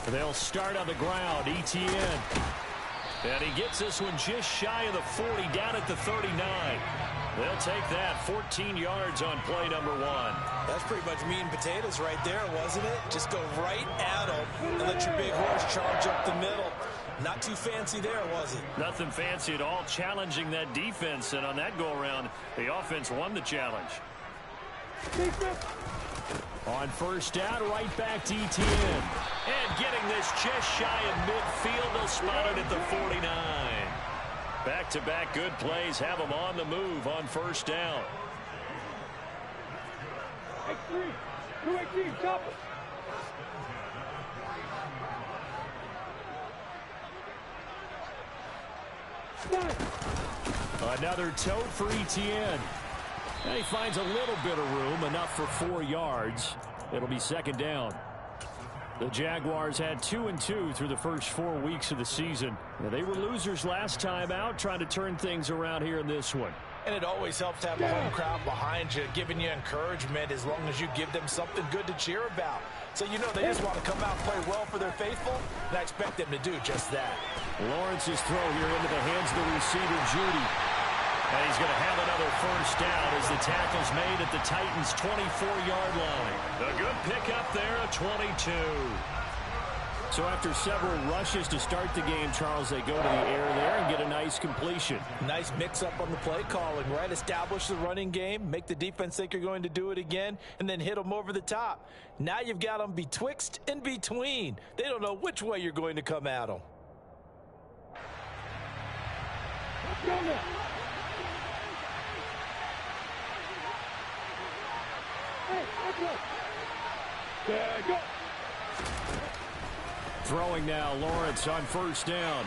They'll start on the ground. ETN. And he gets this one just shy of the 40, down at the 39. They'll take that 14 yards on play number 1. That's pretty much meat and potatoes right there, wasn't it? Just go right at him and let your big horse charge up the middle. Not too fancy there, was it? Nothing fancy at all, challenging that defense. And on that go-around, the offense won the challenge. On first down, right back to ETN. And getting this just shy of midfield. They'll spot it at the 49. Back-to-back good plays have them on the move on first down. Another tote for ETN. And he finds a little bit of room, enough for 4 yards. It'll be second down. The Jaguars had 2-2 through the first 4 weeks of the season. They were losers last time out, trying to turn things around here in this one. And it always helps to have a home crowd behind you, giving you encouragement as long as you give them something good to cheer about. So you know they just want to come out and play well for their faithful, and I expect them to do just that. Lawrence's throw here into the hands of the receiver, Judy. And he's going to have another first down as the tackle's made at the Titans' 24-yard line. A good pickup there, a 22. So after several rushes to start the game, Charles, they go to the air there and get a nice completion. Nice mix-up on the play calling, right? Establish the running game, make the defense think you're going to do it again, and then hit them over the top. Now you've got them betwixt and between. They don't know which way you're going to come at them. Let's go now. There you go. Throwing now, Lawrence on first down.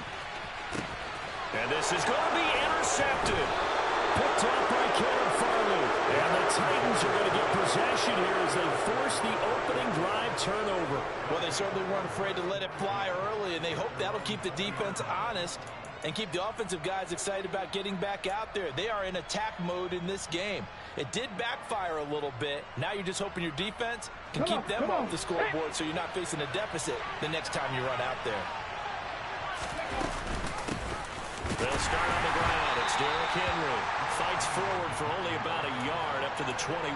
And this is going to be intercepted. Picked up by Kevin Farley. And the Titans are going to get possession here as they force the opening drive turnover. Well, they certainly weren't afraid to let it fly early, and they hope that'll keep the defense honest and keep the offensive guys excited about getting back out there. They are in attack mode in this game. It did backfire a little bit. Now you're just hoping your defense can keep them off the scoreboard so you're not facing a deficit the next time you run out there. They'll start on the ground. It's Derrick Henry. Fights forward for only about a yard up to the 21.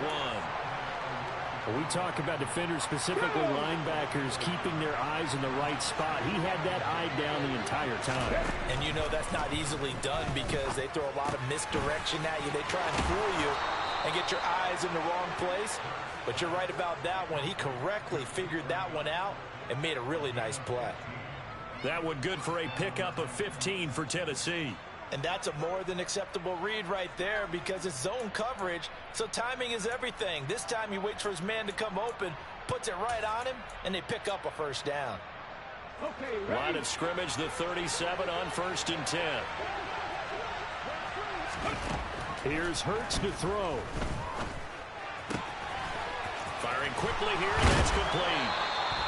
When we talk about defenders, specifically linebackers, keeping their eyes in the right spot, he had that eye down the entire time. And you know that's not easily done because they throw a lot of misdirection at you. They try and fool you and get your eyes in the wrong place. But you're right about that one. He correctly figured that one out and made a really nice play. That one good for a pickup of 15 for Tennessee. And that's a more than acceptable read right there because it's zone coverage, so timing is everything. This time he waits for his man to come open, puts it right on him, and they pick up a first down. Okay, line of scrimmage, the 37 on 1st and 10. Here's Hurts to throw. Firing quickly here, and that's complete.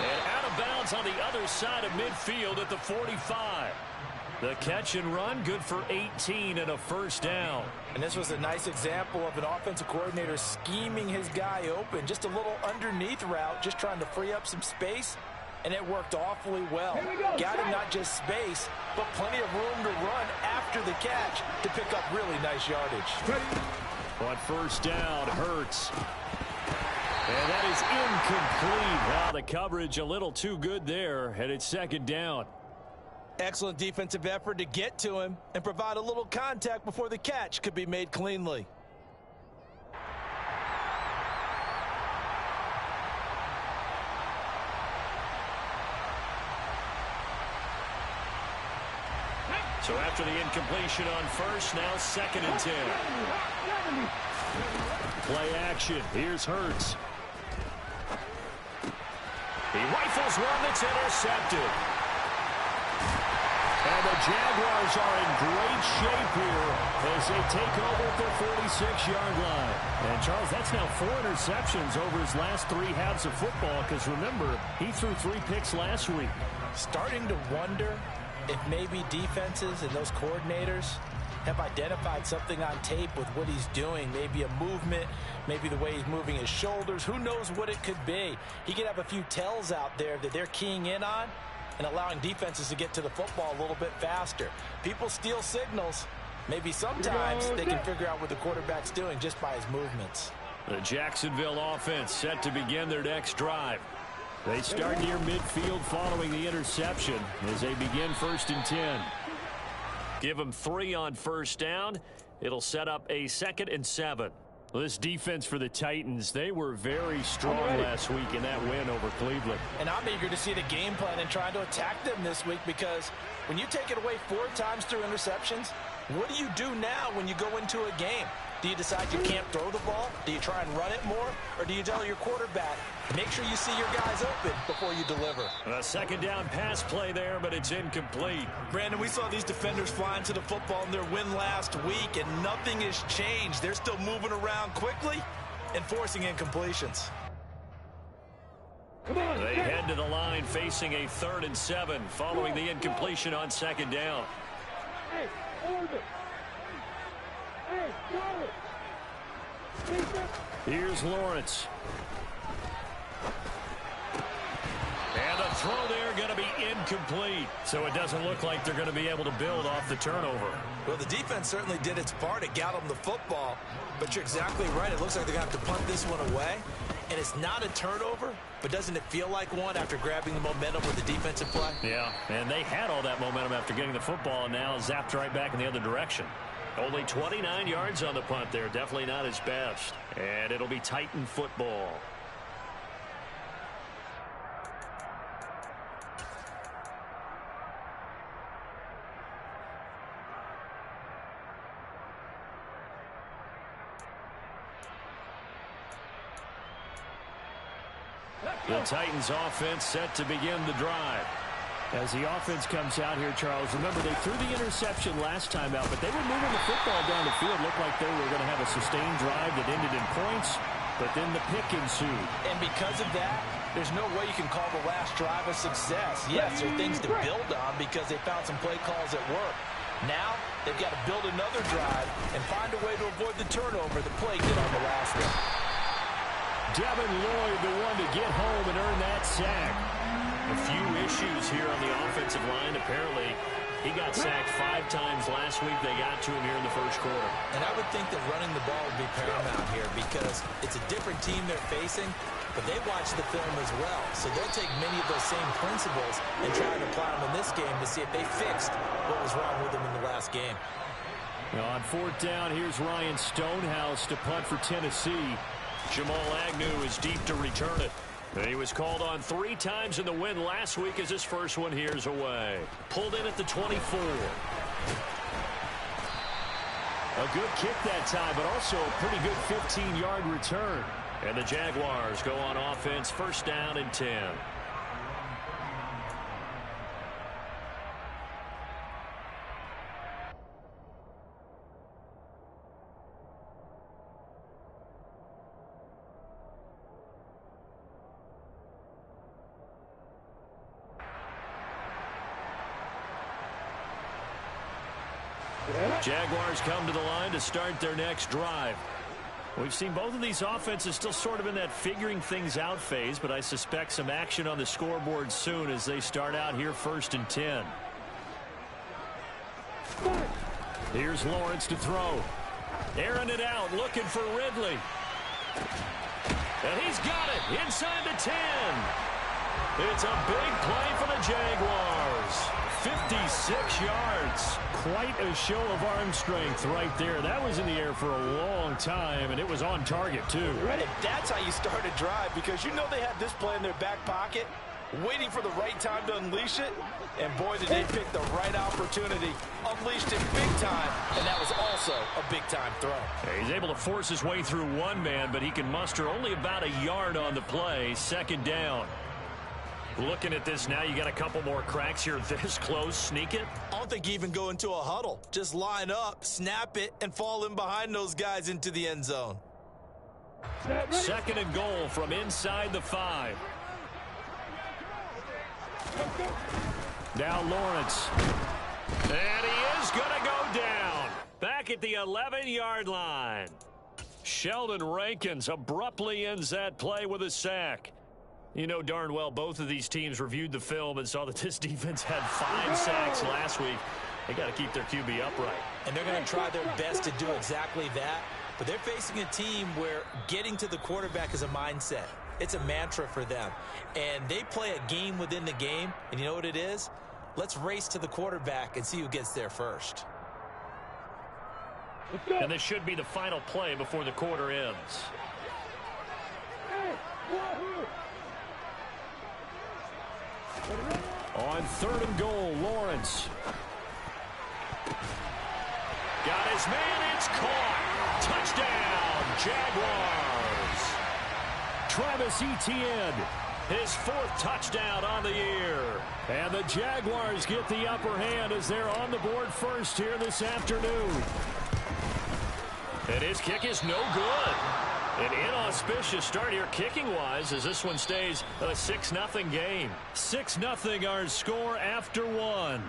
And out of bounds on the other side of midfield at the 45. The catch and run, good for 18 and a first down. And this was a nice example of an offensive coordinator scheming his guy open. Just a little underneath route, just trying to free up some space, and it worked awfully well. Got him not just space, but plenty of room to run after the catch to pick up really nice yardage. On first down, Hurts. And that is incomplete. Wow, the coverage a little too good there, and it's second down. Excellent defensive effort to get to him and provide a little contact before the catch could be made cleanly. So after the incompletion on first, now 2nd and 10. Play action. Here's Hurts. He rifles one that's intercepted. And the Jaguars are in great shape here as they take over at their 46-yard line. And, Charles, that's now 4 interceptions over his last 3 halves of football because, remember, he threw 3 picks last week. Starting to wonder if maybe defenses and those coordinators have identified something on tape with what he's doing. Maybe a movement, maybe the way he's moving his shoulders. Who knows what it could be? He could have a few tells out there that they're keying in on and allowing defenses to get to the football a little bit faster. People steal signals. Maybe sometimes they can figure out what the quarterback's doing just by his movements. The Jacksonville offense set to begin their next drive. They start near midfield following the interception as they begin 1st and 10. Give them 3 on first down. It'll set up a 2nd and 7. This defense for the Titans, they were very strong last week in that win over Cleveland. And I'm eager to see the game plan and trying to attack them this week, because when you take it away 4 times through interceptions, what do you do now when you go into a game? Do you decide you can't throw the ball? Do you try and run it more? Or do you tell your quarterback, make sure you see your guys open before you deliver? A 2nd down pass play there, but it's incomplete. Brandon, we saw these defenders flying to the football in their win last week, and nothing has changed. They're still moving around quickly and forcing incompletions. They head to the line facing a 3rd and 7 following the incompletion on 2nd down. Hey, order. Hey, Here's Lawrence. And the throw there going to be incomplete. So it doesn't look like they're going to be able to build off the turnover. Well, the defense certainly did its part. It got them the football. But you're exactly right. It looks like they're going to have to punt this one away. And it's not a turnover, but doesn't it feel like one after grabbing the momentum with the defensive play? Yeah, and they had all that momentum after getting the football, and now zapped right back in the other direction. Only 29 yards on the punt there. Definitely not his best. And it'll be Titan football. The Titans offense set to begin the drive. As the offense comes out here, Charles, remember they threw the interception last time out, but they were moving the football down the field. Looked like they were going to have a sustained drive that ended in points, but then the pick ensued. And because of that, there's no way you can call the last drive a success. Yes, there are things to build on because they found some play calls at work. Now, they've got to build another drive and find a way to avoid the turnover the play did on the last one. Devin Lloyd, the one to get home and earn that sack. A few issues here on the offensive line. Apparently, he got sacked 5 times last week. They got to him here in the first quarter. And I would think that running the ball would be paramount here because it's a different team they're facing, but they watch the film as well. So they'll take many of those same principles and try to apply them in this game to see if they fixed what was wrong with them in the last game. Now on 4th down, here's Ryan Stonehouse to punt for Tennessee. Jamal Agnew is deep to return it. He was called on 3 times in the win last week as his first one here's away. Pulled in at the 24. A good kick that time, but also a pretty good 15-yard return. And the Jaguars go on offense, 1st down and 10. Jaguars come to the line to start their next drive. We've seen both of these offenses still sort of in that figuring things out phase, but I suspect some action on the scoreboard soon as they start out here 1st and 10. Here's Lawrence to throw. Airing it out, looking for Ridley. And he's got it inside the 10. It's a big play for the Jaguars. 56 yards. Quite a show of arm strength right there. That was in the air for a long time, and it was on target, too. Right, and that's how you start a drive, because you know they had this play in their back pocket, waiting for the right time to unleash it. And, boy, did they pick the right opportunity. Unleashed it big time, and that was also a big-time throw. He's able to force his way through one man, but he can muster only about a yard on the play. 2nd down. Looking at this now, you got a couple more cracks here this close. Sneak it. I don't think you even go into a huddle. Just line up, snap it, and fall in behind those guys into the end zone. 2nd and goal from inside the 5. Now Lawrence. And he is going to go down. back at the 11-yard line. Sheldon Rankins abruptly ends that play with a sack. You know darn well both of these teams reviewed the film and saw that this defense had 5 sacks last week. They got to keep their QB upright. And they're going to try their best to do exactly that. But they're facing a team where getting to the quarterback is a mindset. It's a mantra for them. And they play a game within the game. And you know what it is? Let's race to the quarterback and see who gets there first. And this should be the final play before the quarter ends. On 3rd and goal, Lawrence. Got his man, it's caught. Touchdown, Jaguars. Travis Etienne, his 4th touchdown on the year. And the Jaguars get the upper hand as they're on the board first here this afternoon. And his kick is no good. An inauspicious start here kicking-wise as this one stays a 6-0 game. 6-0 our score after 1.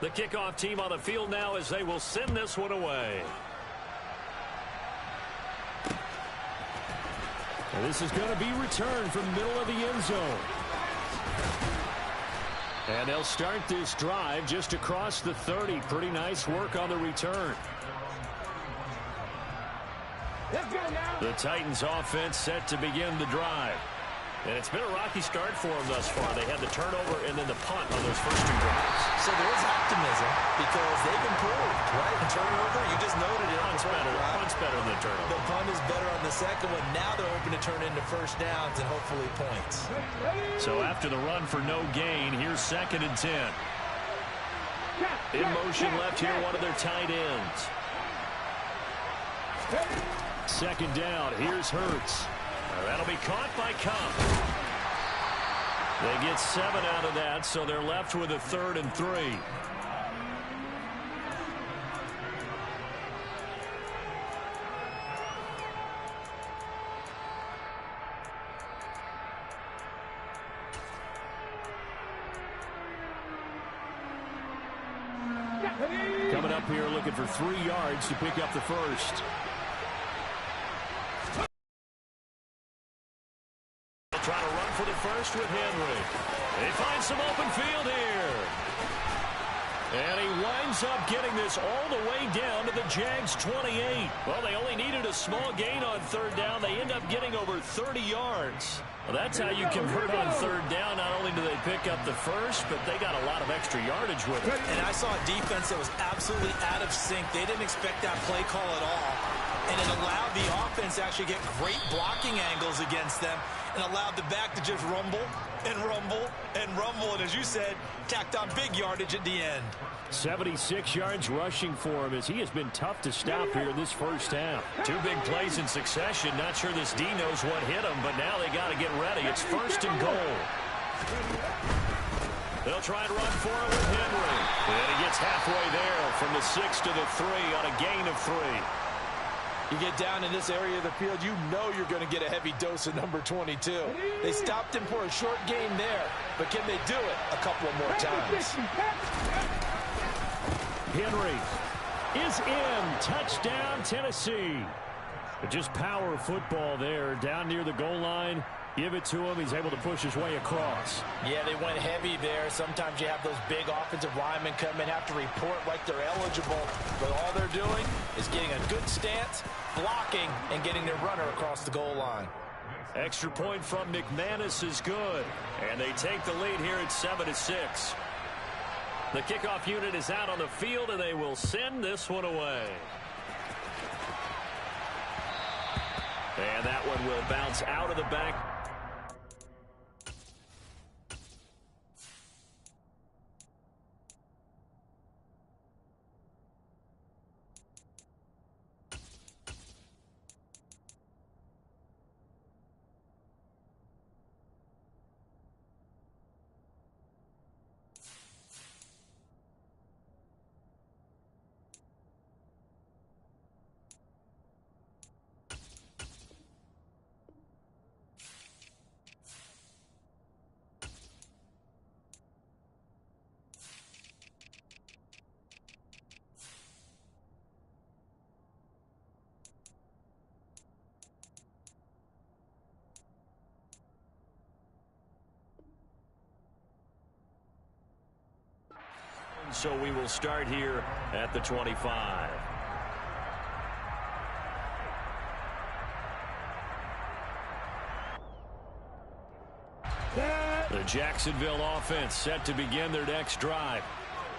The kickoff team on the field now as they will send this one away. And this is going to be returned from the middle of the end zone. And they'll start this drive just across the 30. Pretty nice work on the return. The Titans offense set to begin the drive. And it's been a rocky start for them thus far. They had the turnover and then the punt on those first 2 drives. So there is optimism because they've improved, right? The turnover, you just noted it. Punt's better than the turnover. The punt is better on the second one. Now they're hoping to turn into first downs and hopefully points. So after the run for no gain, here's 2nd and 10. In motion left here, one of their tight ends. 2nd down, here's Hurts. That'll be caught by Cup. They get 7 out of that, so they're left with a 3rd and 3. Coming up here looking for 3 yards to pick up the first. Trying to run for the first with Henry. They find some open field here. And he winds up getting this all the way down to the Jags 28. Well, they only needed a small gain on 3rd down. They end up getting over 30 yards. Well, that's how you convert on 3rd down. Not only do they pick up the first, but they got a lot of extra yardage with it. And I saw a defense that was absolutely out of sync. They didn't expect that play call at all. And it allowed the offense to actually get great blocking angles against them and allowed the back to just rumble and rumble and rumble. And as you said, tacked on big yardage at the end. 76 yards rushing for him as he has been tough to stop here in this first half. 2 big plays in succession. Not sure this D knows what hit him, but now they got to get ready. It's 1st and goal. They'll try and run for it with Henry. And he gets halfway there from the 6 to the 3 on a gain of 3. You get down in this area of the field, you know you're going to get a heavy dose of number 22. They stopped him for a short gain there, but can they do it a couple of more times? Henry is in. Touchdown, Tennessee. But just power football there down near the goal line. Give it to him. He's able to push his way across. Yeah, they went heavy there. Sometimes you have those big offensive linemen come in, have to report like they're eligible. But all they're doing is getting a good stance, blocking, and getting their runner across the goal line. Extra point from McManus is good. And they take the lead here at 7-6. The kickoff unit is out on the field, and they will send this one away. And that one will bounce out of the back. So we will start here at the 25. The Jacksonville offense set to begin their next drive.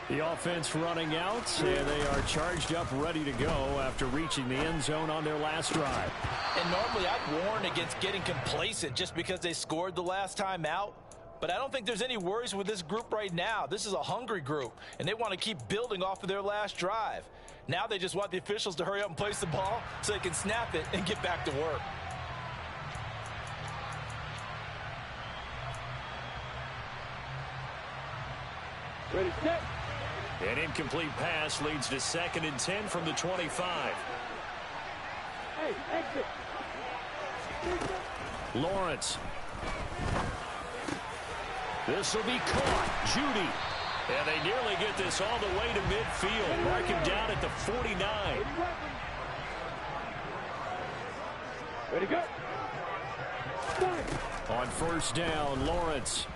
The offense running out, and they are charged up, ready to go after reaching the end zone on their last drive. And normally I'd warn against getting complacent just because they scored the last time out. But I don't think there's any worries with this group right now. This is a hungry group, and they want to keep building off of their last drive. Now they just want the officials to hurry up and place the ball so they can snap it and get back to work. Ready, set. An incomplete pass leads to 2nd and 10 from the 25. Hey, exit. Lawrence. This will be caught. Judy. And they nearly get this all the way to midfield. Mark him down at the 49. Ready, go. On first down, Lawrence.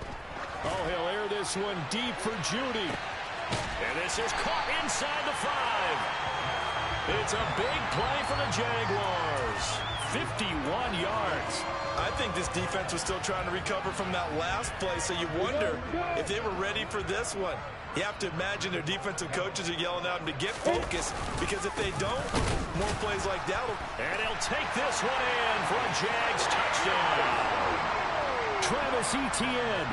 Oh, he'll air this one deep for Judy. And this is caught inside the 5. It's a big play for the Jaguars. 51 yards. I think this defense was still trying to recover from that last play, so you wonder if they were ready for this one. You have to imagine their defensive coaches are yelling at them to get focused, because if they don't, more plays like that will... And he'll take this one in for a Jags touchdown. Travis Etienne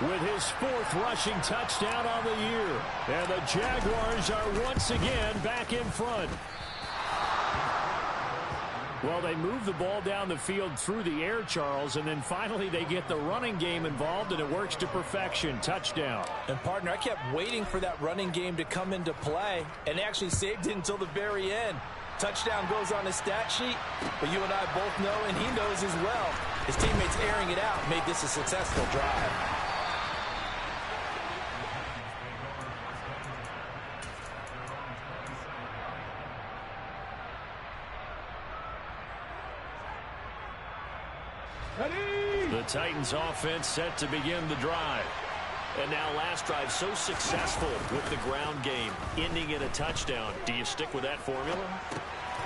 with his 4th rushing touchdown on the year. And the Jaguars are once again back in front. Well, they move the ball down the field through the air, Charles, and then finally they get the running game involved, and it works to perfection. Touchdown. And, partner, I kept waiting for that running game to come into play, and they actually saved it until the very end. Touchdown goes on his stat sheet, but you and I both know, and he knows as well, his teammates airing it out made this a successful drive. The Titans offense set to begin the drive. And now last drive so successful with the ground game, ending in a touchdown. Do you stick with that formula?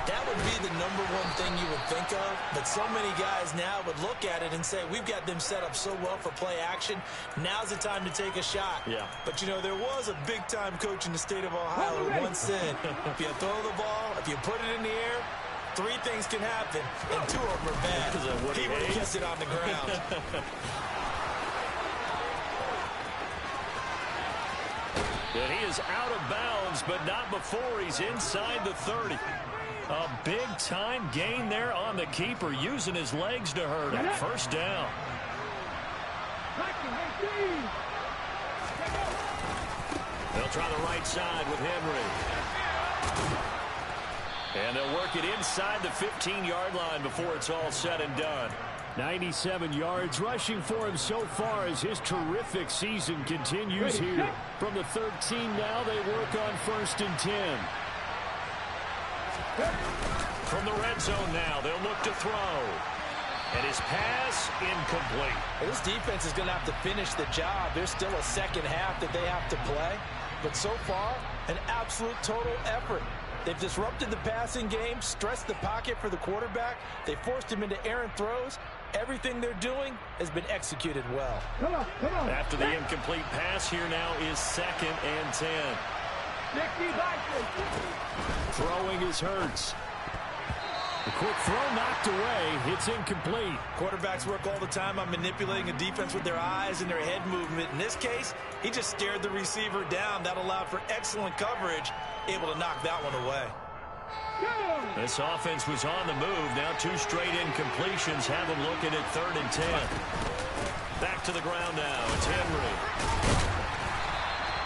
That would be the number one thing you would think of, but so many guys now would look at it and say, we've got them set up so well for play action. Now's the time to take a shot. Yeah. But, you know, there was a big-time coach in the state of Ohio who once said, if you throw the ball, if you put it in the air, 3 things can happen, and 2 of them are bad. He would have kept it on the ground. And he is out of bounds, but not before he's inside the 30. A big-time gain there on the keeper, using his legs to hurt him. First down. They'll try the right side with Henry. And they'll work it inside the 15-yard line before it's all said and done. 97 yards rushing for him so far as his terrific season continues here. From the 13 now, they work on 1st and 10. From the red zone now, they'll look to throw. And his pass incomplete. Well, this defense is going to have to finish the job. There's still a second half that they have to play. But so far, an absolute total effort. They've disrupted the passing game, stressed the pocket for the quarterback. They forced him into errant throws. Everything they're doing has been executed well. Come on. After the incomplete pass, here now is 2nd and 10. Throwing is Hurts. The quick throw knocked away. It's incomplete. Quarterbacks work all the time on manipulating a defense with their eyes and their head movement. In this case, he just stared the receiver down. That allowed for excellent coverage, able to knock that one away. This offense was on the move. Now 2 straight incompletions have them looking at 3rd and 10. Back to the ground now. It's Henry.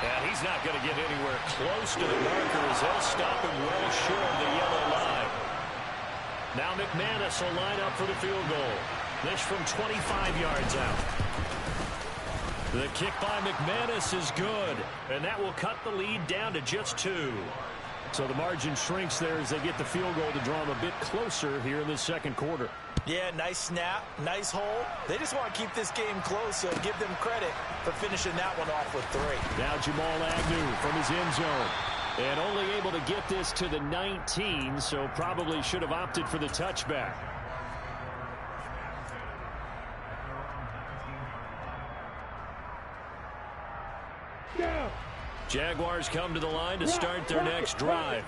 And he's not going to get anywhere close to the marker as they'll stop him well short of the yellow line. Now McManus will line up for the field goal. This from 25 yards out. The kick by McManus is good, and that will cut the lead down to just 2. So the margin shrinks there as they get the field goal to draw them a bit closer here in the second quarter. Yeah, nice snap, nice hole. They just want to keep this game close, so give them credit for finishing that one off with 3. Now Jamal Agnew from his end zone. And only able to get this to the 19, so probably should have opted for the touchback. Jaguars come to the line to start their next drive.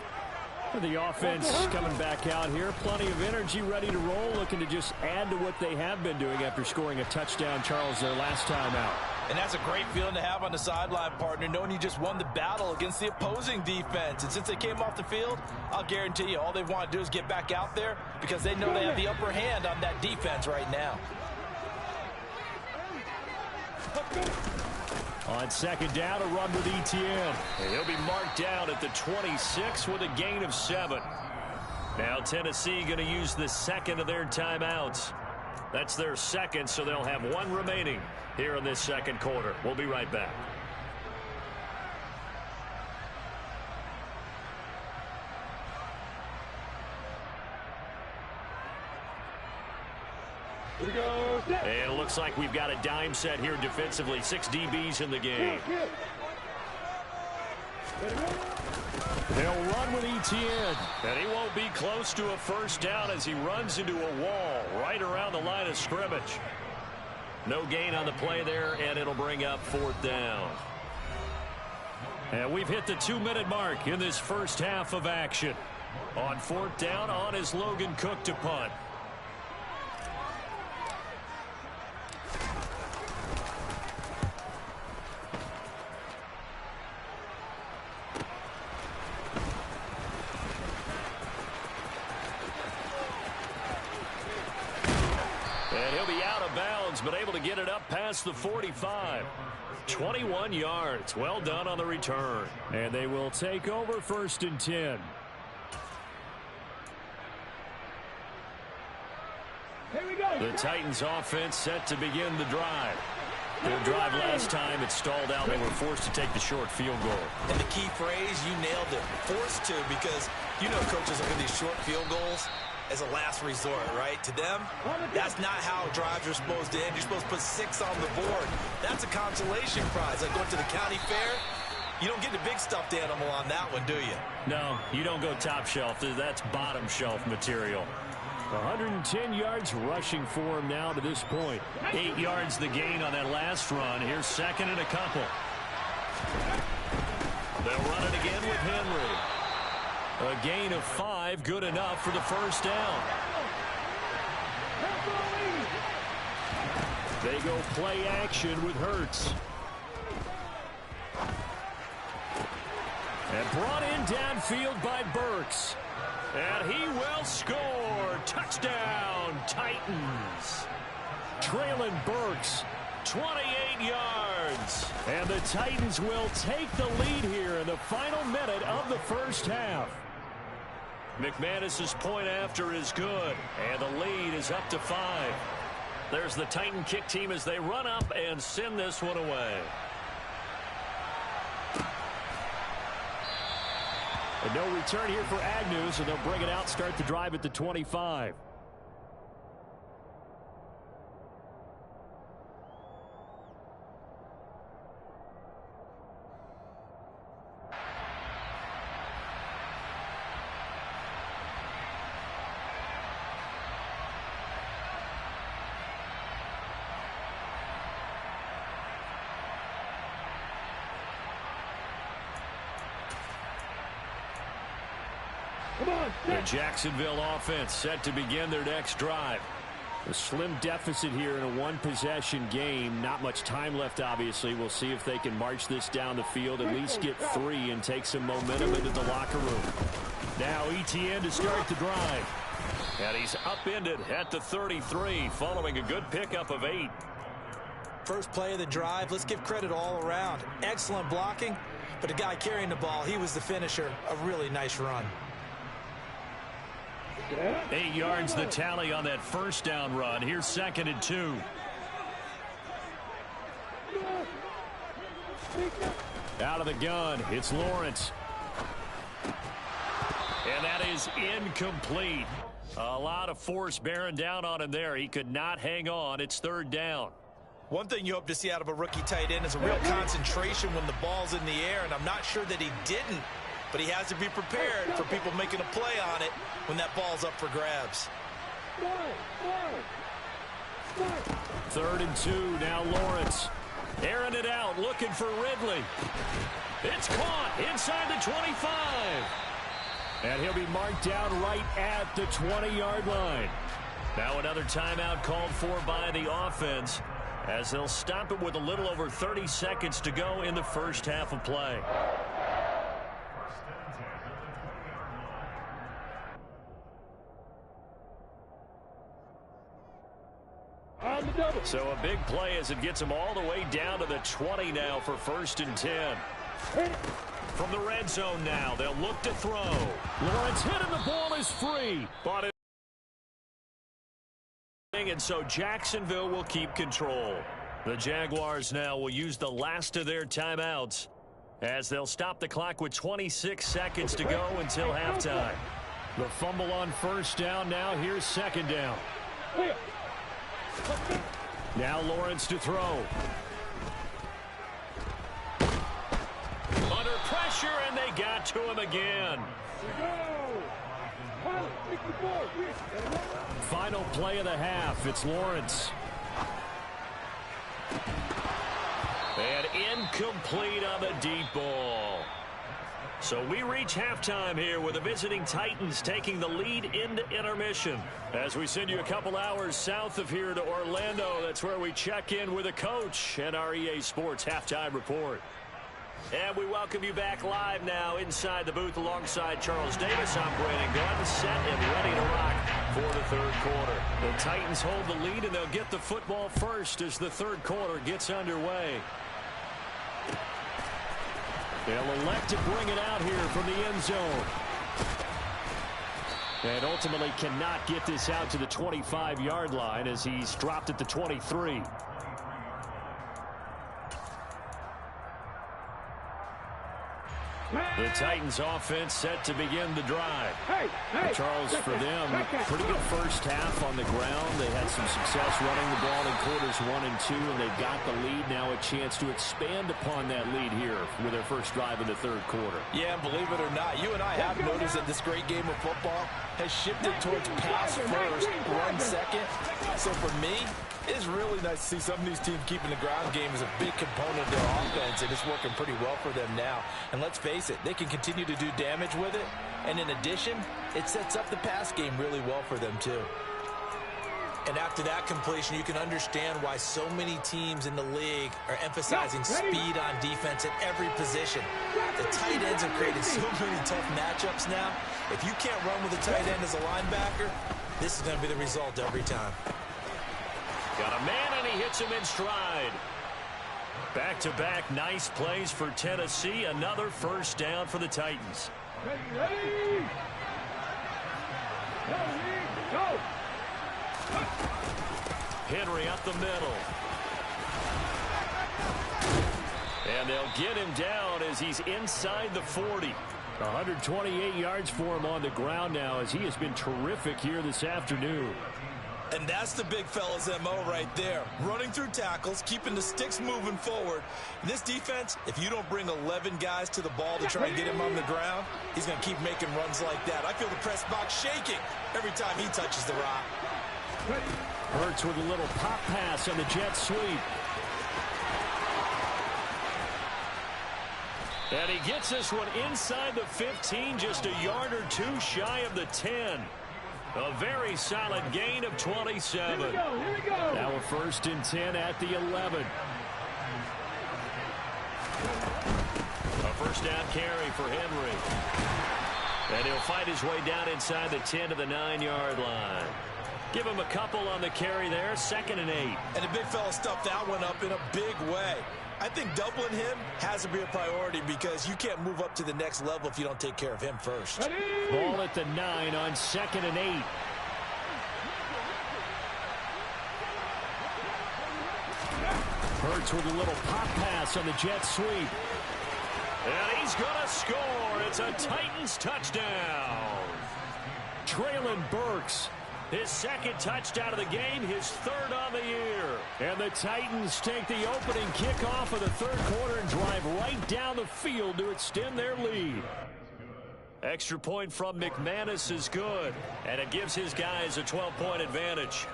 The offense coming back out here. Plenty of energy, ready to roll, looking to just add to what they have been doing after scoring a touchdown, Charles, their last time out. And that's a great feeling to have on the sideline, partner, knowing you just won the battle against the opposing defense. And since they came off the field, I'll guarantee you all they want to do is get back out there because they know they have the upper hand on that defense right now. On second down, a run with Etienne. And he'll be marked down at the 26 with a gain of 7. Now Tennessee going to use the second of their timeouts. That's their second, so they'll have 1 remaining here in this second quarter. We'll be right back. And it looks like we've got a dime set here defensively. 6 DBs in the game. They'll run with Etienne. And he won't be close to a first down as he runs into a wall right around the line of scrimmage. No gain on the play there, and it'll bring up 4th down. And we've hit the 2-minute mark in this first half of action. On 4th down, on is Logan Cook to punt. But able to get it up past the 45. 21 yards. Well done on the return. And they will take over 1st and 10. Here we go. The Titans offense set to begin the drive. Their drive last time, it stalled out. They were forced to take the short field goal. And the key phrase, you nailed it. Forced to, because you know coaches look at these short field goals as a last resort, right? To them, that's not how drives are supposed to end. You're supposed to put 6 on the board. That's a consolation prize. Like going to the county fair, you don't get the big stuffed animal on that one, do you? No, you don't go top shelf. That's bottom shelf material. 110 yards rushing for him now to this point. 8 yards the gain on that last run. Here's 2nd and a couple. They'll run it again with Henry. A gain of 5, good enough for the first down. They go play action with Hurts. And brought in downfield by Burks. And he will score. Touchdown, Titans. Traylon Burks, 28 yards. And the Titans will take the lead here in the final minute of the first half. McManus's point after is good, and the lead is up to 5. There's the Titan kick team as they run up and send this one away. And no return here for Agnew, so they'll bring it out, start the drive at the 25. The Jacksonville offense set to begin their next drive. A slim deficit here in a 1-possession game. Not much time left, obviously. We'll see if they can march this down the field, at least get 3 and take some momentum into the locker room. Now Etienne to start the drive. And he's upended at the 33 following a good pickup of 8. First play of the drive, let's give credit all around. Excellent blocking, but the guy carrying the ball, he was the finisher. A really nice run. 8 yards the tally on that first down run. Here's 2nd and 2. Out of the gun, it's Lawrence. And that is incomplete. A lot of force bearing down on him there. He could not hang on. It's third down. One thing you hope to see out of a rookie tight end is a real concentration when the ball's in the air, and I'm not sure that he didn't, but he has to be prepared for people making a play on it when that ball's up for grabs. 3rd and 2, now Lawrence. Airing it out, looking for Ridley. It's caught inside the 25. And he'll be marked down right at the 20-yard line. Now another timeout called for by the offense, as they'll stop it with a little over 30 seconds to go in the first half of play. So a big play as it gets him all the way down to the 20 now for 1st and 10. From the red zone now, they'll look to throw. Lawrence hit and the ball is free. But and so Jacksonville will keep control. The Jaguars now will use the last of their timeouts as they'll stop the clock with 26 seconds to go until halftime. The fumble on 1st down. Now here's 2nd down. Now Lawrence to throw. Under pressure, and they got to him again. Final play of the half. It's Lawrence. And incomplete on the deep ball. So we reach halftime here with the visiting Titans taking the lead into intermission. As we send you a couple hours south of here to Orlando, that's where we check in with a coach and our EA Sports halftime report. And we welcome you back live now inside the booth alongside Charles Davis. I'm Brandon Gunn, set and ready to rock for the 3rd quarter. The Titans hold the lead, and they'll get the football first as the 3rd quarter gets underway. They'll elect to bring it out here from the end zone. And ultimately cannot get this out to the 25-yard line as he's dropped at the 23. The Titans offense set to begin the drive. Charles, for them, pretty good first half on the ground. They had some success running the ball in quarters 1 and 2, and they've got the lead now, a chance to expand upon that lead here with their first drive in the 3rd quarter. Yeah, and believe it or not, you and I have noticed that this great game of football has shifted towards pass first, run second. So for me, it's really nice to see some of these teams keeping the ground game as a big component of their offense, and it's working pretty well for them now. And let's face it, they can continue to do damage with it, and in addition, it sets up the pass game really well for them too. And after that completion, you can understand why so many teams in the league are emphasizing speed on defense at every position. The tight ends have created so many tough matchups now. If you can't run with a tight end as a linebacker, this is going to be the result every time. Got a man, and he hits him in stride. Back-to-back nice plays for Tennessee. Another 1st down for the Titans. Ready? Go! Henry up the middle. And they'll get him down as he's inside the 40. 128 yards for him on the ground now as he has been terrific here this afternoon. And that's the big fella's MO right there. Running through tackles, keeping the sticks moving forward. And this defense, if you don't bring 11 guys to the ball to try and get him on the ground, he's going to keep making runs like that. I feel the press box shaking every time he touches the rock. Hurts with a little pop pass on the jet sweep. And he gets this one inside the 15, just a yard or two shy of the 10. A very solid gain of 27. Here we go. Now a 1st and 10 at the 11. A 1st down carry for Henry. And he'll fight his way down inside the 10 to the 9-yard line. Give him a couple on the carry there. 2nd and 8. And the big fella stuffed that one up in a big way. I think doubling him has to be a priority because you can't move up to the next level if you don't take care of him first. Ready? Ball at the 9 on 2nd and 8. Hurts with a little pop pass on the jet sweep. And he's going to score. It's a Titans touchdown. Traylon Burks, his second touchdown of the game, his third on the year. And the Titans take the opening kickoff of the third quarter and drive right down the field to extend their lead. Extra point from McManus is good, and it gives his guys a 12-point advantage.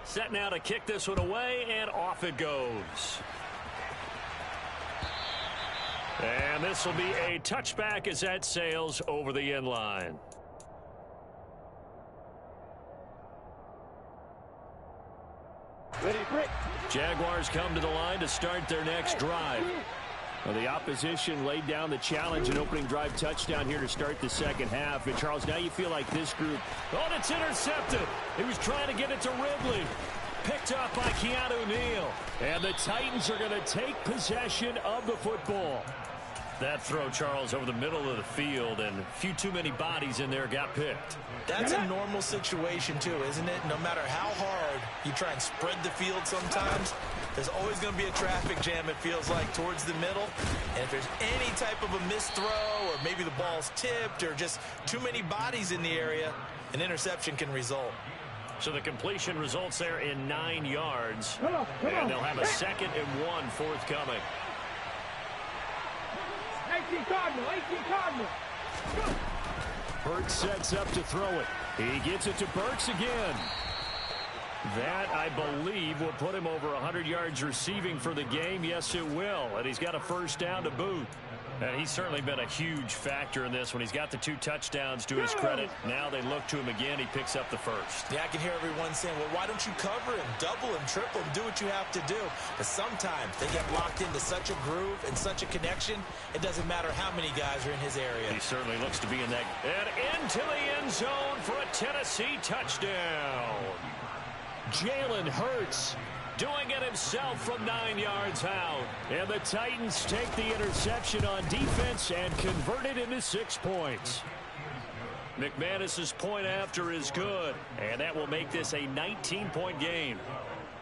Set now to kick this one away, and off it goes. And this will be a touchback as that sails over the end line. Ready, break. Jaguars come to the line to start their next drive. Well, the opposition laid down the challenge and opening drive touchdown here to start the second half. And, Charles, now you feel like this group, oh, and it's intercepted. He was trying to get it to Ridley. Picked up by Keanu Neal. And the Titans are going to take possession of the football. That throw, Charles, over the middle of the field, and a few too many bodies in there got picked. That's a normal situation, too, isn't it? No matter how hard you try and spread the field sometimes, there's always going to be a traffic jam, it feels like, towards the middle. And if there's any type of a missed throw, or maybe the ball's tipped, or just too many bodies in the area, an interception can result. So the completion results there in 9 yards. And they'll have a 2nd and 1 forthcoming. 18 Cardinal, 18 Cardinal. Burks sets up to throw it. He gets it to Burks again. That, I believe, will put him over 100 yards receiving for the game. Yes, it will. And he's got a first down to boot. And he's certainly been a huge factor in this when he's got the 2 touchdowns to his credit. Now they look to him again. He picks up the first. Yeah, I can hear everyone saying, well, why don't you cover him, double him, triple him, do what you have to do. But sometimes they get locked into such a groove and such a connection, it doesn't matter how many guys are in his area. He certainly looks to be in that. And into the end zone for a Tennessee touchdown. Jalen Hurts doing it himself from 9 yards out. And the Titans take the interception on defense and convert it into 6 points. McManus's point after is good, and that will make this a 19-point game.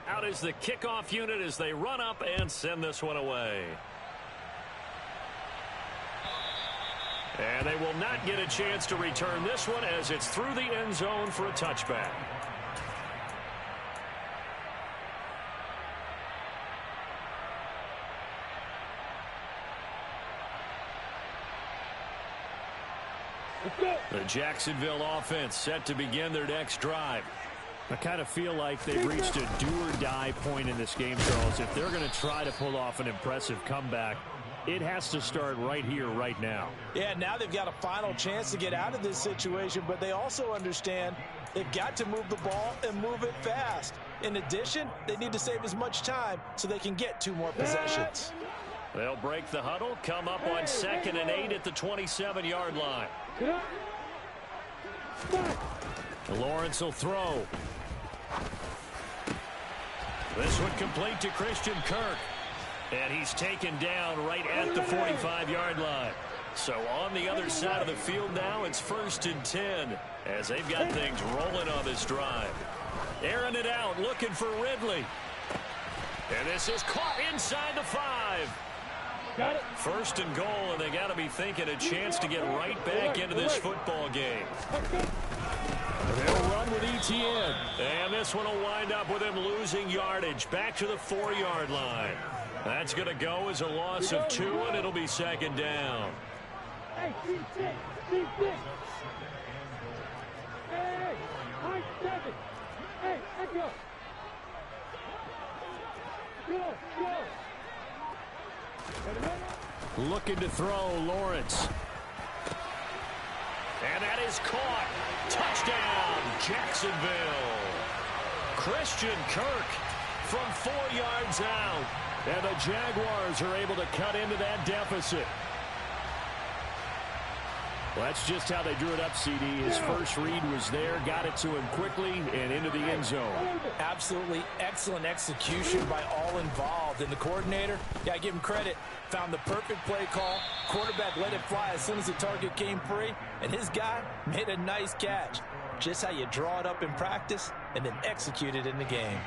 Out is the kickoff unit as they run up and send this one away. And they will not get a chance to return this one as it's through the end zone for a touchback. The Jacksonville offense set to begin their next drive. I kind of feel like they've reached a do-or-die point in this game, Charles. If they're going to try to pull off an impressive comeback, it has to start right here, right now. Yeah, now they've got a final chance to get out of this situation, but they also understand they've got to move the ball and move it fast. In addition, they need to save as much time so they can get 2 more possessions. They'll break the huddle, come up on 2nd and 8 at the 27-yard line. Lawrence will throw. This one complete to Christian Kirk. And he's taken down right at the 45-yard line. So on the other side of the field now, it's 1st and 10 as they've got things rolling on this drive. Airing it out, looking for Ridley. And this is caught inside the 5. 1st and goal, and they got to be thinking a chance to get right back into this football game. They'll run with Etienne. And this one will wind up with him losing yardage back to the 4-yard line. That's going to go as a loss of 2, and it'll be 2nd down. Hey, C6. Hey, high 7. Hey, let's go. Go. Looking to throw, Lawrence. And that is caught. Touchdown, Jacksonville. Christian Kirk from 4 yards out. And the Jaguars are able to cut into that deficit. Well, that's just how they drew it up, CD. His first read was there, got it to him quickly, and into the end zone. Absolutely excellent execution by all involved. And the coordinator, yeah, I give him credit, found the perfect play call. Quarterback let it fly as soon as the target came free, and his guy made a nice catch. Just how you draw it up in practice and then execute it in the game.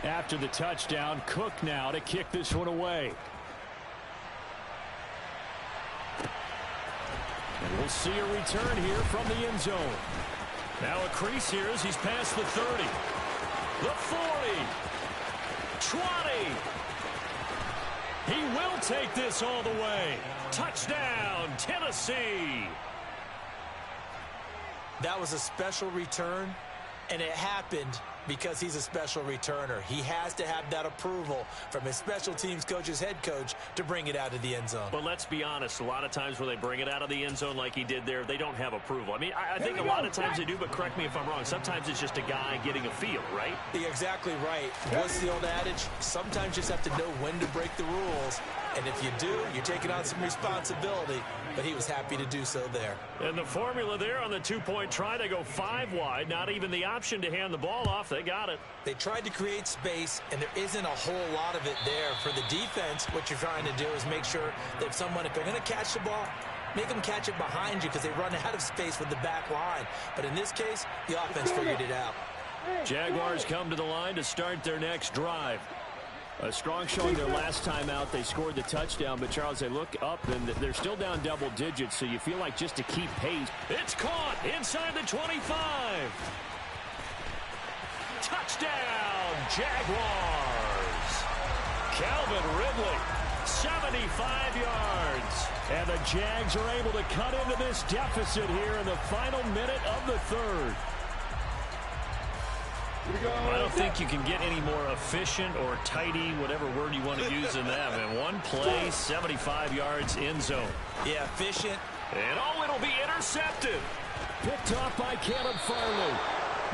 After the touchdown, Cook now to kick this one away. And we'll see a return here from the end zone. Now a crease here as he's past the 30. The 40. 20. He will take this all the way. Touchdown, Tennessee. That was a special return, and it happened because he's a special returner. He has to have that approval from his special teams coach's head coach to bring it out of the end zone. But let's be honest, a lot of times when they bring it out of the end zone like he did there, they don't have approval. I mean, I think a lot of times they do, but correct me if I'm wrong. Sometimes it's just a guy getting a feel, right? You're exactly right. What's the old adage? Sometimes you just have to know when to break the rules. And if you do, you're taking on some responsibility. But he was happy to do so there. And the formula there on the two-point try, they go 5 wide. Not even the option to hand the ball off. They got it. They tried to create space, and there isn't a whole lot of it there. For the defense, what you're trying to do is make sure that if they're going to catch the ball, make them catch it behind you because they run out of space with the back line. But in this case, the offense figured it out. Jaguars come to the line to start their next drive. A strong showing their last time out. They scored the touchdown, but Charles, they look up and they're still down double digits, so you feel like just to keep pace. It's caught inside the 25. Touchdown, Jaguars. Calvin Ridley, 75 yards. And the Jags are able to cut into this deficit here in the final minute of the third. I don't think you can get any more efficient or tidy, whatever word you want to use in that. And one play, 75 yards end zone. Yeah, efficient. And it'll be intercepted. Picked off by Caleb Farley.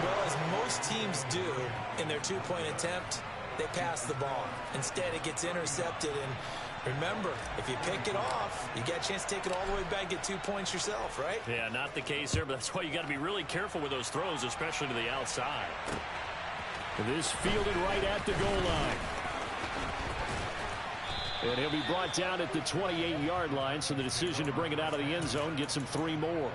Well, as most teams do in their two-point attempt, they pass the ball. Instead, it gets intercepted. And remember, if you pick it off, you get a chance to take it all the way back, get 2 points yourself, right? Yeah, not the case there, but that's why you got to be really careful with those throws, especially to the outside. This fielded right at the goal line. And he'll be brought down at the 28-yard line, so the decision to bring it out of the end zone gets him 3 more.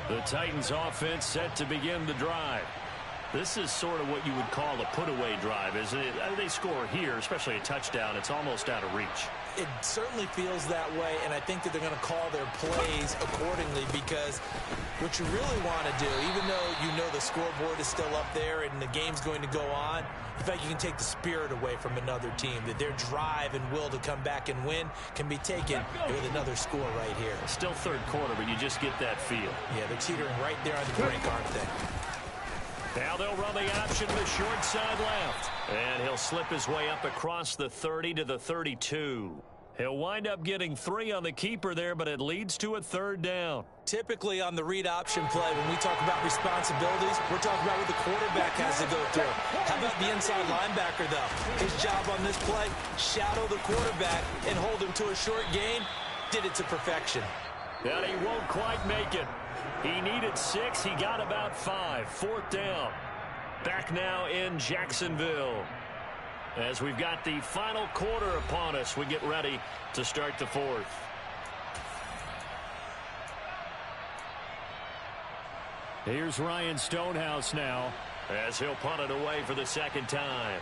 The Titans offense set to begin the drive. This is sort of what you would call a put-away drive, isn't it? They score here, especially a touchdown. It's almost out of reach. It certainly feels that way, and I think that they're going to call their plays accordingly because what you really want to do, even though you know the scoreboard is still up there and the game's going to go on, in fact, you can take the spirit away from another team, that their drive and will to come back and win can be taken with another score right here. Still third quarter, but you just get that feel. Yeah, they're teetering right there on the brink, aren't they? Now they'll run the option to the short side left. And he'll slip his way up across the 30 to the 32. He'll wind up getting 3 on the keeper there, but it leads to a third down. Typically on the read option play, when we talk about responsibilities, we're talking about what the quarterback has to go through. How about the inside linebacker, though? His job on this play, shadow the quarterback and hold him to a short gain. Did it to perfection. And he won't quite make it. He needed 6. He got about 5. 4th down. Back now in Jacksonville. As we've got the final quarter upon us, we get ready to start the 4th. Here's Ryan Stonehouse now as he'll punt it away for the second time.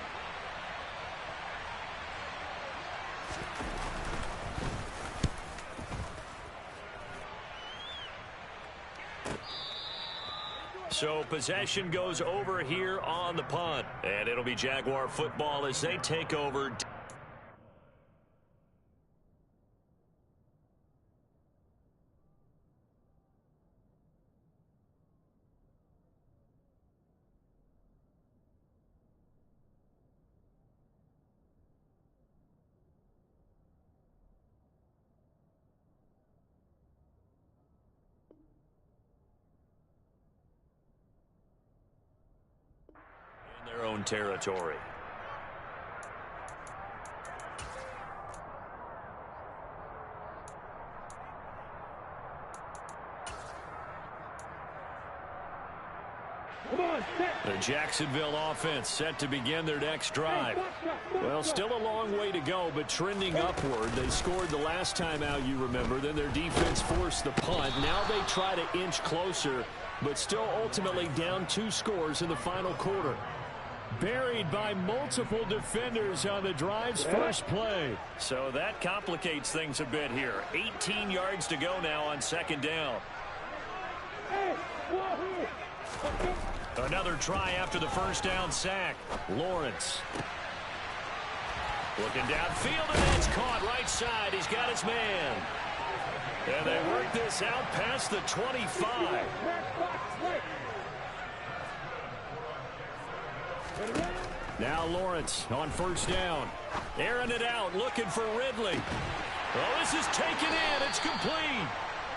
So possession goes over here on the punt. And it'll be Jaguar football as they take over. Their own territory. The Jacksonville offense set to begin their next drive. Well, still a long way to go, but trending upward. They scored the last time out, you remember. Then their defense forced the punt. Now they try to inch closer but still ultimately down 2 scores in the final quarter. Buried by multiple defenders on the drive's first play. So that complicates things a bit here. 18 yards to go now on second down. Another try after the first down sack. Lawrence. Looking downfield, and it's caught right side. He's got his man. And they work this out past the 25. Now Lawrence on first down. Airing it out, looking for Ridley. Oh, this is taken in. It's complete.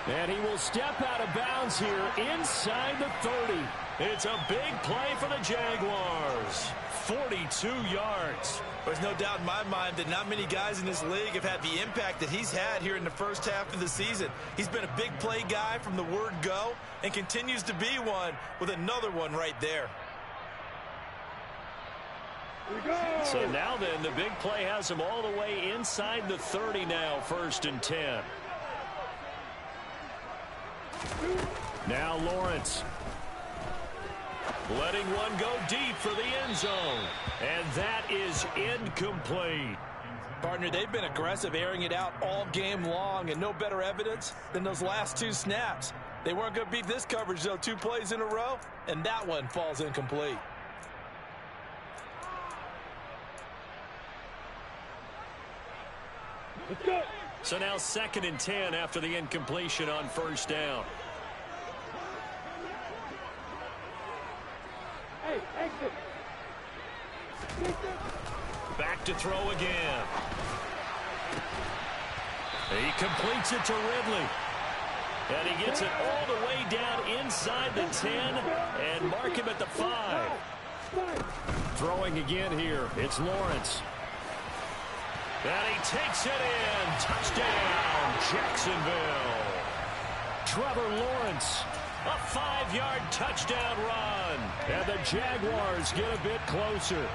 And he will step out of bounds here inside the 30. It's a big play for the Jaguars. 42 yards. There's no doubt in my mind that not many guys in this league have had the impact that he's had here in the first half of the season. He's been a big play guy from the word go and continues to be one with another one right there. So now then, the big play has him all the way inside the 30 now, 1st and 10. Now Lawrence. Letting one go deep for the end zone. And that is incomplete. Partner, they've been aggressive, airing it out all game long, and no better evidence than those last 2 snaps. They weren't going to beat this coverage, though, 2 plays in a row, and that one falls incomplete. So now 2nd and 10 after the incompletion on first down. Back to throw again. He completes it to Ridley. And he gets it all the way down inside the 10 and mark him at the 5. Throwing again here. It's Lawrence. And he takes it in. Touchdown, Jacksonville. Trevor Lawrence. A 5-yard touchdown run. And the Jaguars get a bit closer.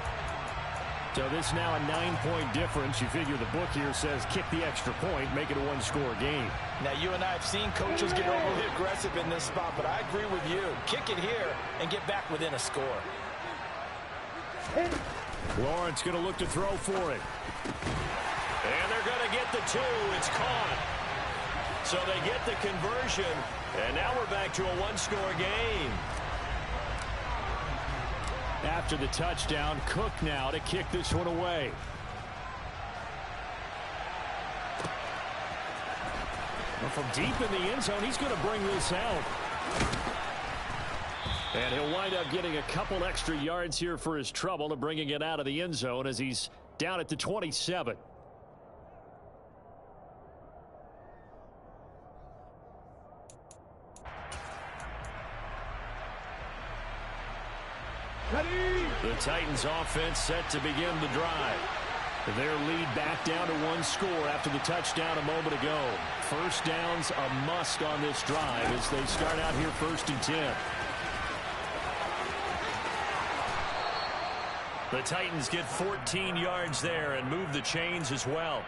So this now a 9-point difference. You figure the book here says kick the extra point, make it a 1-score game. Now, you and I have seen coaches get overly aggressive in this spot, but I agree with you. Kick it here and get back within a score. Lawrence going to look to throw for it. And they're going to get the 2. It's caught. So they get the conversion, and now we're back to a 1-score game. After the touchdown, Cook now to kick this one away. Well, from deep in the end zone, he's going to bring this out. And he'll wind up getting a couple extra yards here for his trouble and bringing it out of the end zone as he's down at the 27. The Titans offense set to begin the drive. Their lead back down to 1 score after the touchdown a moment ago. First down's a must on this drive as they start out here 1st and 10. The Titans get 14 yards there and move the chains as well.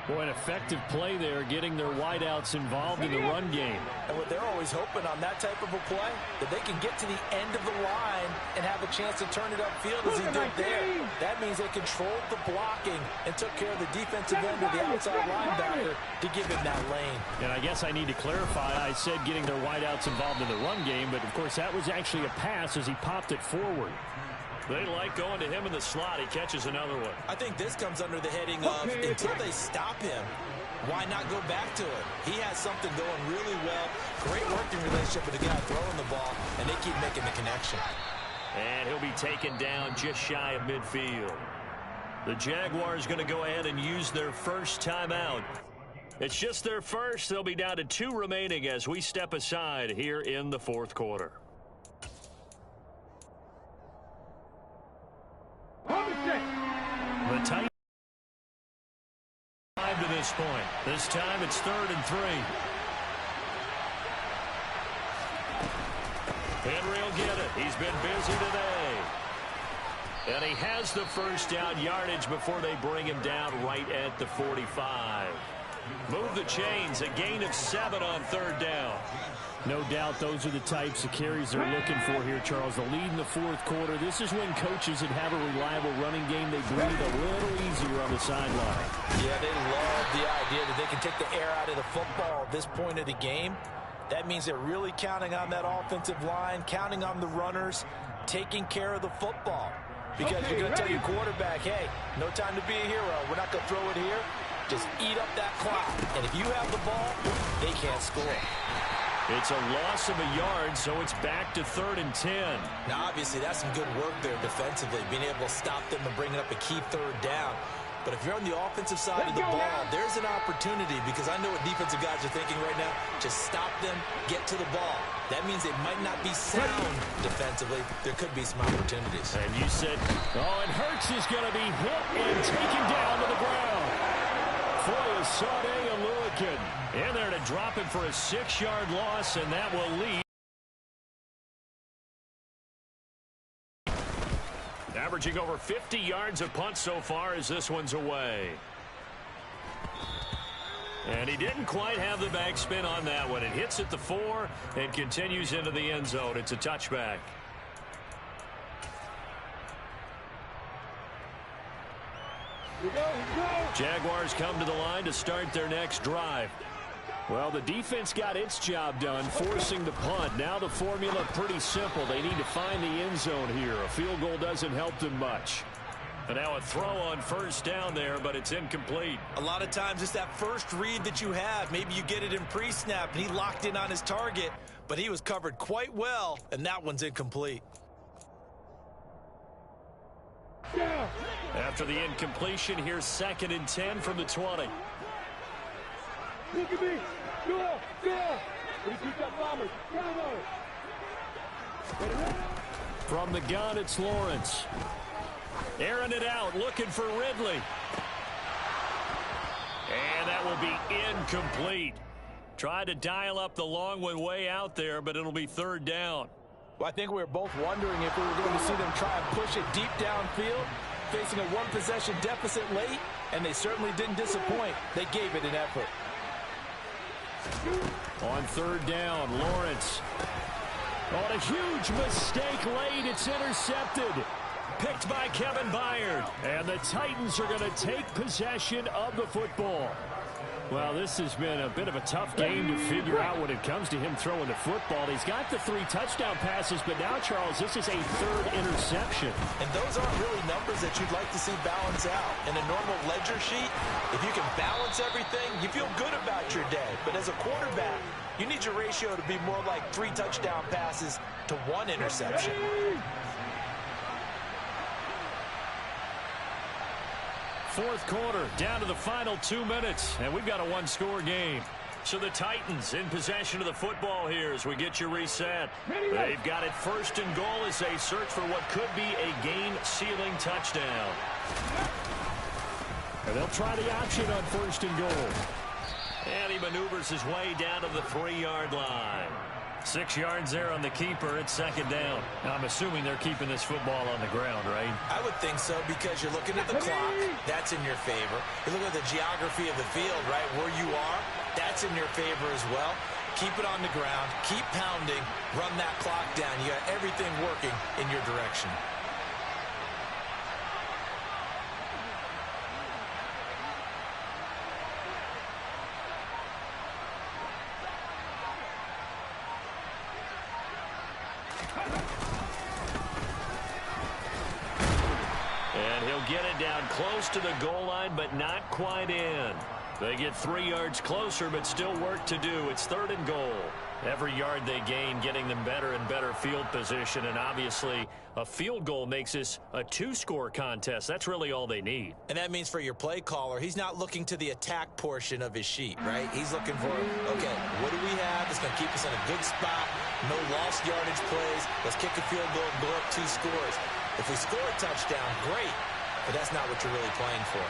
Boy, an effective play there, getting their wideouts involved in the run game. And what they're always hoping on that type of a play, that they can get to the end of the line and have a chance to turn it upfield as he did there. That means they controlled the blocking and took care of the defensive end of the outside linebacker to give him that lane. And I guess I need to clarify, I said getting their wideouts involved in the run game, but of course that was actually a pass as he popped it forward. They like going to him in the slot. He catches another one. I think this comes under the heading of until they stop him, why not go back to it? He has something going really well. Great working relationship with the guy throwing the ball, and they keep making the connection. And he'll be taken down just shy of midfield. The Jaguars going to go ahead and use their first timeout. It's just their first. They'll be down to 2 remaining as we step aside here in the 4th quarter. The Titans 5 to this point. This time it's 3rd and 3. Henry will get it. He's been busy today. And he has the first down yardage before they bring him down right at the 45. Move the chains. A gain of 7 on 3rd down. No doubt those are the types of carries they're looking for here, Charles. The lead in the 4th quarter. This is when coaches that have a reliable running game, they breathe a little easier on the sideline. Yeah, they love the idea that they can take the air out of the football at this point of the game. That means they're really counting on that offensive line, counting on the runners, taking care of the football. Because you're going to tell your quarterback, hey, no time to be a hero. We're not going to throw it here. Just eat up that clock. And if you have the ball, they can't score. It's a loss of a yard, so it's back to 3rd and 10. Now, obviously, that's some good work there defensively, being able to stop them and bringing up a key 3rd down. But if you're on the offensive side of the ball, there's an opportunity, because I know what defensive guys are thinking right now. Just stop them, get to the ball. That means they might not be sound defensively. There could be some opportunities. And you said, oh, and Hurts is going to be hit and taken down to the ground. Foyesade Aluakin in there to drop him for a 6-yard loss, and that will lead. Averaging over 50 yards a punt so far as this one's away. And he didn't quite have the backspin on that one. It hits at the 4 and continues into the end zone. It's a touchback. Jaguars come to the line to start their next drive. Well, the defense got its job done, forcing the punt. Now the formula pretty simple. They need to find the end zone here. A field goal doesn't help them much. And now a throw on 1st down there, but it's incomplete. A lot of times it's that first read that you have. Maybe you get it in pre-snap, and he locked in on his target, but he was covered quite well, and that one's incomplete. After the incompletion, here's 2nd and 10 from the 20. Look at me. Go. Repeat that bomber. From the gun, it's Lawrence. Airing it out, looking for Ridley. And that will be incomplete. Tried to dial up the long one way out there, but it'll be 3rd down. Well, I think we were both wondering if we were going to see them try and push it deep downfield, facing a 1-possession deficit late, and they certainly didn't disappoint. They gave it an effort. On 3rd down, Lawrence. On a huge mistake late, it's intercepted. Picked by Kevin Byard. And the Titans are going to take possession of the football. Well, this has been a bit of a tough game to figure out when it comes to him throwing the football. He's got the 3 touchdown passes, but now, Charles, this is a 3rd interception. And those aren't really numbers that you'd like to see balance out. In a normal ledger sheet, if you can balance everything, you feel good about your day. But as a quarterback, you need your ratio to be more like 3 touchdown passes to 1 interception. Fourth quarter, down to the final 2 minutes, and we've got a 1-score game. So the Titans in possession of the football here as we get you reset. They've got it 1st and goal as they search for what could be a game-sealing touchdown. And they'll try the option on 1st and goal. And he maneuvers his way down to the 3-yard line. 6 yards there on the keeper. It's 2nd down. Now, I'm assuming they're keeping this football on the ground, right? I would think so, because you're looking at the clock. That's in your favor. You're looking at the geography of the field, right? Where you are, that's in your favor as well. Keep it on the ground. Keep pounding. Run that clock down. You got everything working in your direction. And he'll get it down close to the goal line, but not quite in. They get 3 yards closer, but still work to do. It's 3rd and goal. Every yard they gain, getting them better and better field position. And obviously, a field goal makes this a 2-score contest. That's really all they need. And that means for your play caller, he's not looking to the attack portion of his sheet, right? He's looking for, okay, what do we have that's going to keep us in a good spot? No lost yardage plays. Let's kick a field goal and go up 2 scores. If we score a touchdown, great. But that's not what you're really playing for.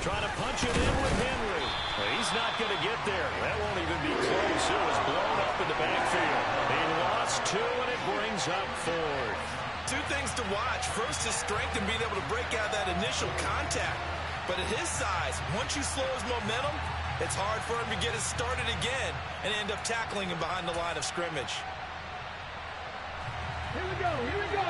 Trying to punch it in with Henry. Well, he's not going to get there. That won't even be close. It was blown up in the backfield. He lost 2, and it brings up 4th. 2 things to watch. First, his strength and being able to break out that initial contact. But at his size, once you slow his momentum, it's hard for him to get it started again and end up tackling him behind the line of scrimmage. Here we go, here we go.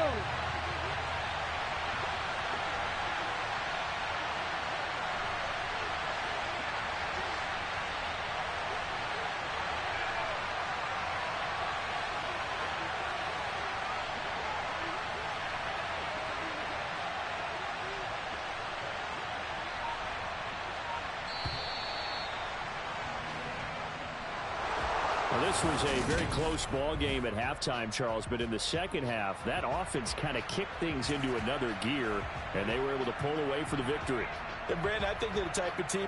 Well, this was a very close ball game at halftime, Charles, but in the second half, that offense kind of kicked things into another gear, and they were able to pull away for the victory. And Brandon, I think they're the type of team